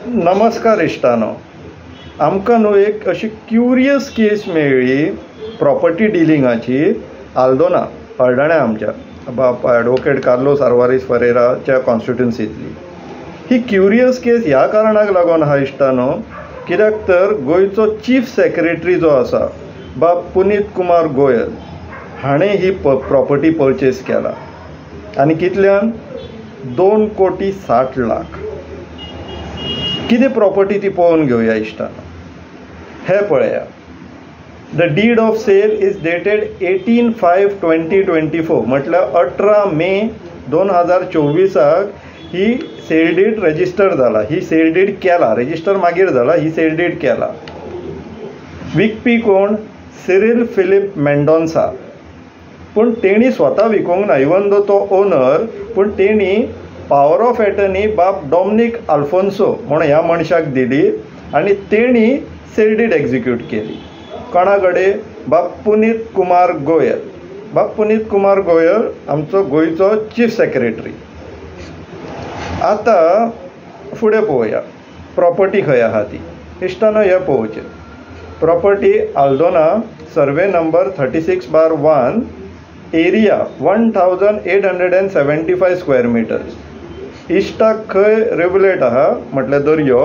नमस्कार इश्टानो, आमकां न्हू एक अशी क्युरियस केस मेळ्ळी प्रॉपर्टी डिलिंगाची आल्दोना हळडण्या आमच्या बाप ॲडवोकेट कार्लोस आल्वारेस फरेराच्या कॉन्स्टिट्युन्सींतली. ही क्युरियस केस ह्या कारणाक लागून आहा इश्टानो, कित्याक तर गोंयचो चीफ सेक्रेटरी जो आसा बाब पुनीत कुमार गोयल हाणें ही प्रॉपर्टी परचेस केला आनी कितल्यान 2,60,00,000. कितें प्रॉपर्टी ती पळोवन घेवया इश्टानो. हे पळया, the deed of sale is dated 18/5/2024 म्हटल्यार 18 मे 2024 ही सेल डीड रजिस्टर जाला. ही सेल डीड केला, रजिस्टर मागीर जाला, ही सेल डीड केला. विकपी कोण? Cyril Philip Mendonca. पूण तेणी स्वता विकूंक ना, इवन दो तो ओनर, पूण तेणी पॉवर ऑफ एटर्नी बाब डॉमिनिक आल्फोन्सो म्हणून ह्या मनशाक दिली आनी तेणी सेल डीड एक्झिक्यूट केली. कोणा कडेन? बाब पुनीत कुमार गोयल. बाब पुनीत कुमार गोयल आमचो गोंयचो चीफ सेक्रेटरी. आतां फुडें पळोवया प्रॉपर्टी खंय आहा ती. इश्टानो हें पळोवचें. Property Aldona, survey number 36/1, area 1875 square meters. इश्टाक खंय रेगुलेट आहा म्हटल्यार दर्यो,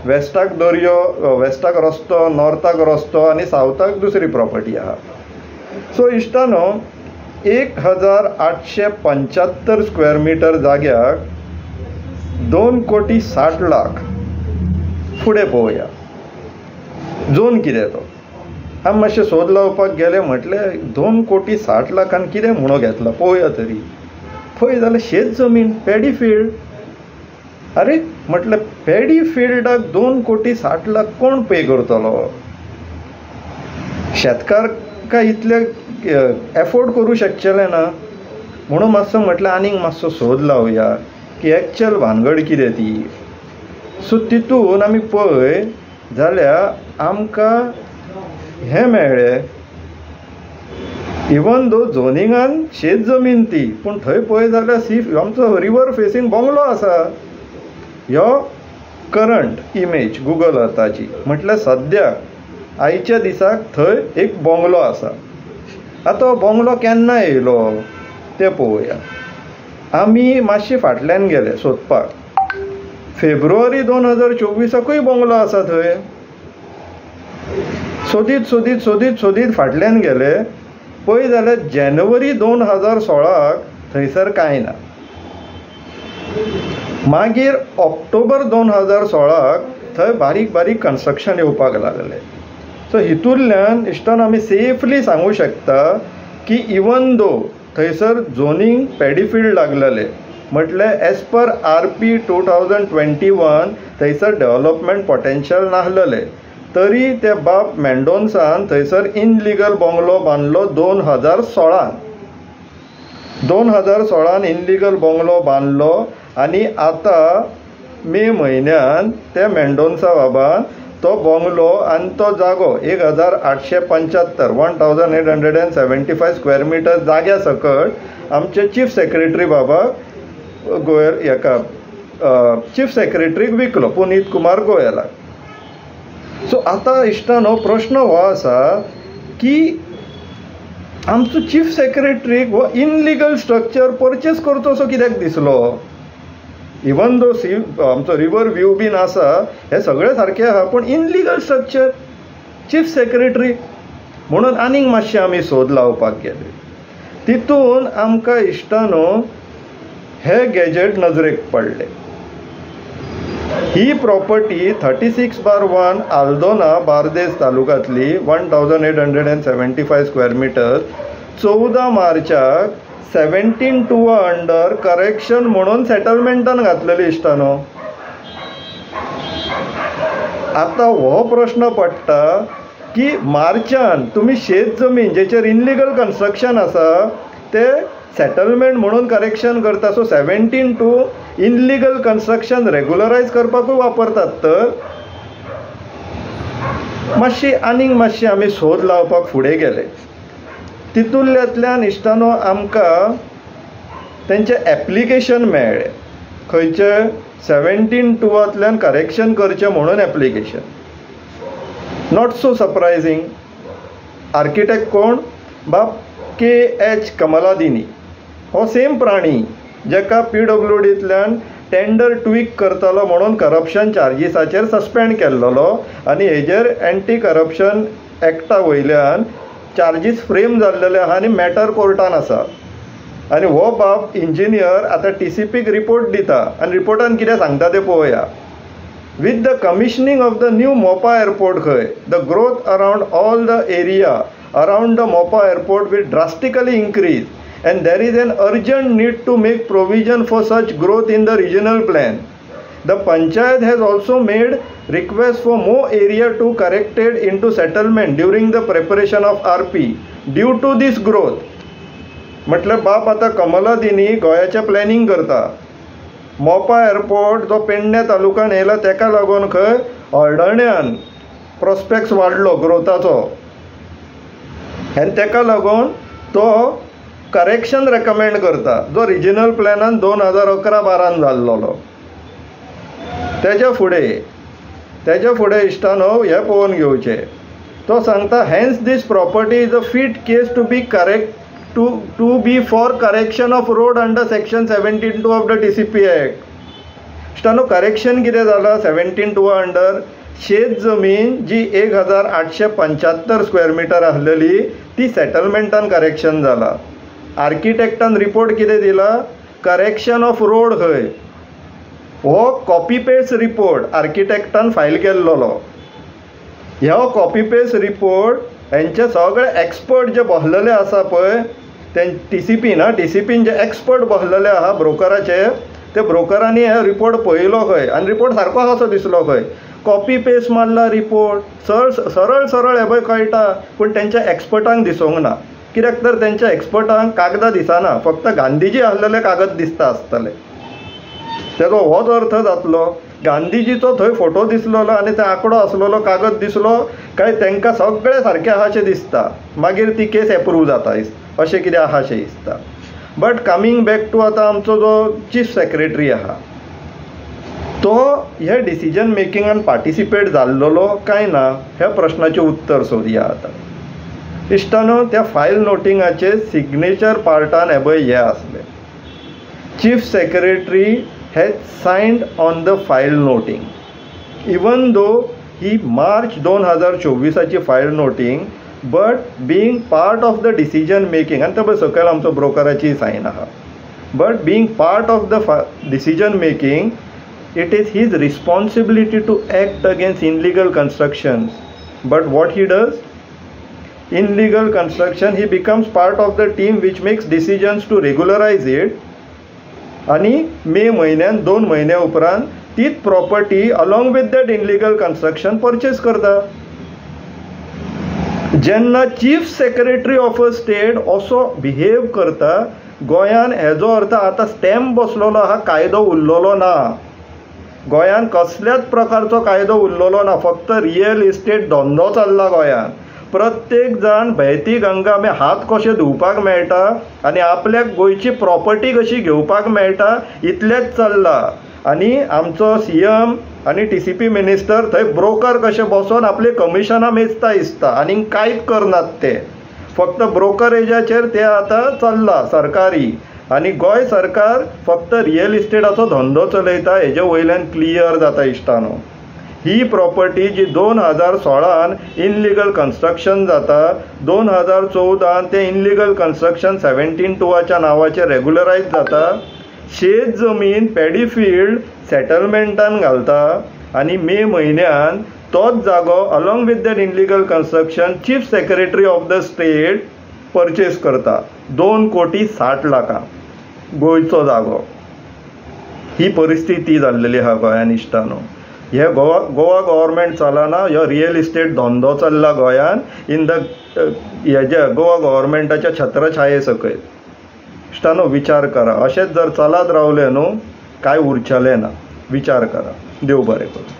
वेस्टाक दर्यो, वेस्टाक रस्तो, नॉर्थाक रस्तो आनी सावथाक दुसरी प्रॉपर्टी आहा. सो इश्टानो 1,875 स्क्वेअर मिटर जाग्याक 2,60,00,000. फुडें पळोवया झोन कितें तो. आमी मातशें सोद लावपाक गेले म्हटल्यार 2,60,00,000 कितें म्हणून घेतला पळोवया तरी. पळय जाल्यार शेत जमीन, पॅडी फील्ड. अरे म्हटल्यार पॅडी फिल्डाक 2,60,00,000 कोण पे करतलो? शेतकार काय इतले एफोर्ड करूं शकचेले ना. म्हणून मातसो म्हटल्यार आनीक मातसो सोद लावया की एक्चुअल भानगड कितें ती. सो तितून आमी पळय जाल्यार आमकां हें मेळ्ळें, इवन दो झोनिंगान शेत जमीन ती, पूण थंय पळय जाल्यार आमचो रिवर फेसींग बंगलो आसा. ह्यो करंट इमेज गुगल अर्थाची, म्हटल्यार सद्याक आयच्या दिसाक थंय एक बंगलो आसा. आतां हो बंगलो केन्ना येयलो तें पळोवया. आमी मातशे फाटल्यान गेले सोदपाक. फेब्रुवारी 2024 बंगलो आसा थंय. सोदीत सोदीत सोदीत सोदीत फाटल्यान गेले, पळय जाल्यार जानेवारी 2016 थंयसर कांय ना. मागीर ऑक्टोबर 2016 थंय बारीक बारीक कन्स्ट्रक्शन येवपाक लागलें. सो हितूंतल्यान इश्टान आमी सेफली सांगूं शकता की इवन दो थंयसर झोनींग पॅडीफिल्ड लागलेले, म्हटल्यार एज पर RP 2021 थंयसर डेव्हलपमेंट पोटेन्शियल नाहलेलें, तरी ते बाब मेंडोन्सान थंयसर इनलिगल बंगलो बांदलो 2016 इनलिगल बंगलो बांदलो. आनी आतां मे म्हयन्यान ते मेंडोन्सा बाबान तो बंगलो आनी तो जागो 1,875 1,875 स्क्वेअर मिटर जाग्या सकट आमचे चीफ सेक्रेटरी बाबाक गोयल हेका चीफ सेक्रेटरीक विकलो, पुनीत कुमार गोयलाक. सो आतां इश्टानो प्रश्न हो आसा की आमचो चीफ सेक्रेटरीक हो इनलिगल स्ट्रक्चर परचेस करचोसो कित्याक दिसलो? इवन दो आमचो रिवर व्यू बीन आसा, हे सगळें सारकें आहा, पूण इनलिगल स्ट्रक्चर चीफ सेक्रेटरी. म्हणून आनीक मातशें आमी सोद लावपाक गेले. तितून आमकां इश्टानो हे गॅजेट नजरेक पडले. ही property 36/1 Aldona Bardez तालुकांतली 1,875 square metre 14 मार्चाक 17/2 अंडर करेक्शन म्हणून सेटलमेंटान घातलेली इश्टानो. आतां हो प्रश्न पडटा की मार्चान तुमी शेत जमीन जेचेर इनलिगल कन्स्ट्रक्शन आसा ते सेटलमेंट म्हणून करेक्शन करता. सो 17/2 इनलिगल कन्स्ट्रक्शन रेग्युलरायज करपाकूय वापरतात. तर आनीक मातशी आमी सोद लावपाक फुडें गेले. तितूंतल्यान इश्टानो आमकां तेंचे एप्लिकेशन मेळ्ळें. खंयचे 17(2)तल्यान करेक्शन करचें म्हणून application. Not so surprising. Architect कोण? बाब KH कमलादिनी. हो सेम प्राणी जेका PWDंतल्यान टेंडर ट्वीक करतलो म्हणून करप्शन चार्जीसाचेर सस्पेंड केल्लो आनी हेजेर एंटी करप्शन एक्टा वयल्यान चार्जीस फ्रेम जाल्लेले आहा आनी मॅटर कोर्टान आसा. आनी हो बाब इंजिनियर आतां TCPक रिपोर्ट दिता आनी रिपोर्टान कितें सांगता तें पळोवया. With the commissioning of the new Mopa airport, the growth around all the area around the Mopa airport will drastically increase, and there is an urgent need to make provision for such growth in the regional plan. The Panchayat has also made requests for more area to corrected into settlement during the preparation of RP due to this growth. मतलब बाप आता कमलादिनी गोंयाचें planning करता. मोपा airport जो पेडणे तालुक्यान येयला तेका लागून खंय हळदण्यान प्रोस्पेक्ट्स वाडलो ग्रोथाचो आनी तेका लागून तो करेक्शन रेकमेंड करता जो रिजनल प्लॅनान 2011-12 जाल्लो. तेज्या फुडें इश्टानो हें पळोवन घेवचें. तो सांगता hence this property is a fit case to be correct to be for correction of road under section 17(2) of the TCP Act. इश्टानो करेक्शन कितें जाला 17(2) अंडर? शेत जमीन जी 1875 स्क्वेअर मिटर आसलेली ती सेटलमेंटान करेक्शन जाला. आर्किटेक्टान रिपोर्ट कितें दिला? करेक्शन ऑफ रोड खंय. हो कॉपी पेस्ट रिपोर्ट आर्किटेक्टान फायल केल्लो. ह्यो कॉपी पेस्ट रिपोर्ट हेंचे सगळे एक्सपर्ट जे बसलेले आसा पळय ते TCPन जे एक्सपर्ट बसलेले आहा ब्रोकराचे ते ब्रोकरांनी हे रिपोर्ट पळयलो खंय आनी रिपोर्ट सारको कसो दिसलो खंय. कॉपी पेस्ट मारला रिपोर्ट सरळ हे पळय कळटा पूण तेंच्या एक्सपर्टांक दिसूंक ना. कित्याक तर तेंच्या एक्सपर्टांक कागदां दिसना, फक्त गांधीजी आसलेले कागद दिसता आसतले. तेजो होच अर्थ जातलो. गांधीजीचो थंय फोटो दिसलेलो आनी ते आंकडो आसलेलो कागद दिसलो काय तेंकां सगळें सारकें आहाशें दिसता. मागीर ती केस एप्रूव जाता अशें कितें आहाशें दिसता. बट कमिंग बॅक टू आतां आमचो जो चीफ सेक्रेटरी आहा तो हे डिसिजन मेकिंगान पार्टिसिपेट जाल्लो काय ना ह्या प्रश्नाचें उत्तर सोदया आतां. इश्टानो त्या फायल नोटिंगाचे सिग्नेचर पार्टान हे पळय हे आसले. Chief secretary has signed on the file noting. Even though he March 2024 file noting, but being part of the decision making, and तब सकयल आमचो ब्रोकराची साइन आहा, but being part of the decision making, it is his responsibility to act against illegal constructions. But what he does? In illegal construction, he becomes part of the team which makes decisions to regularize it. आणि मे म्हयन्यान 2 म्हयने उपरांत तीच property along with that illegal construction purchase करता. जेन्ना chief secretary of a state असो behave करता गोंयान हेजो अर्थ आतां स्टॅम्प बसलेलो आहा, कायदो उरलेलो ना. गोंयान कसल्याच प्रकारचो कायदो उरलेलो ना. फक्त रियल इस्टेट धंदो चल्ला गोंयान. प्रत्येक जाण भयती गंगा हात कशे धुवपाक मेळटा आनी आपल्याक गोंयची प्रॉपर्टी कशी घेवपाक मेळटा इतलेंच चल्ला. आनी आमचो CM आनी TCP मिनिस्टर थंय ब्रोकर कशे बसोन आपली कमिशनां मेजता दिसता आनी कांयच करनात ते. फक्त ब्रोकरेजाचेर ते आतां चल्ला सरकारी. आनी गोंय सरकार फक्त रियल इस्टेटाचो धंदो चलयता हेजे वयल्यान क्लियर जाता इश्टानो. ही प्रॉपर्टी जी 2016 इनलिगल कन्स्ट्रक्शन जाता, 2014 ते इनलिगल कन्स्ट्रक्शन 17(2) नावाचेर रेग्युलरायज जाता. शेत जमीन पॅडी फील्ड सेटलमेंटान घालता आनी मे म्हयन्यान तोच जागो along with that illegal construction chief secretary of the state purchase करता 2,60,00,000 गोंयचो जागो. ही परिस्थिती जाल्लेली आहा गोंयान इश्टानो. हे गोवा गव्हर्मेंट चलना, ह्यो रियल इस्टेट धंदो चल्ला गोंयान इन द हेजे गोवा गव्हर्मेंटाच्या छत्रछाये सकयल. इश्टानो विचार करा. अशेंच जर चलत रावले न्हू काय उरचलें ना. विचार करा. देव बरें करूं.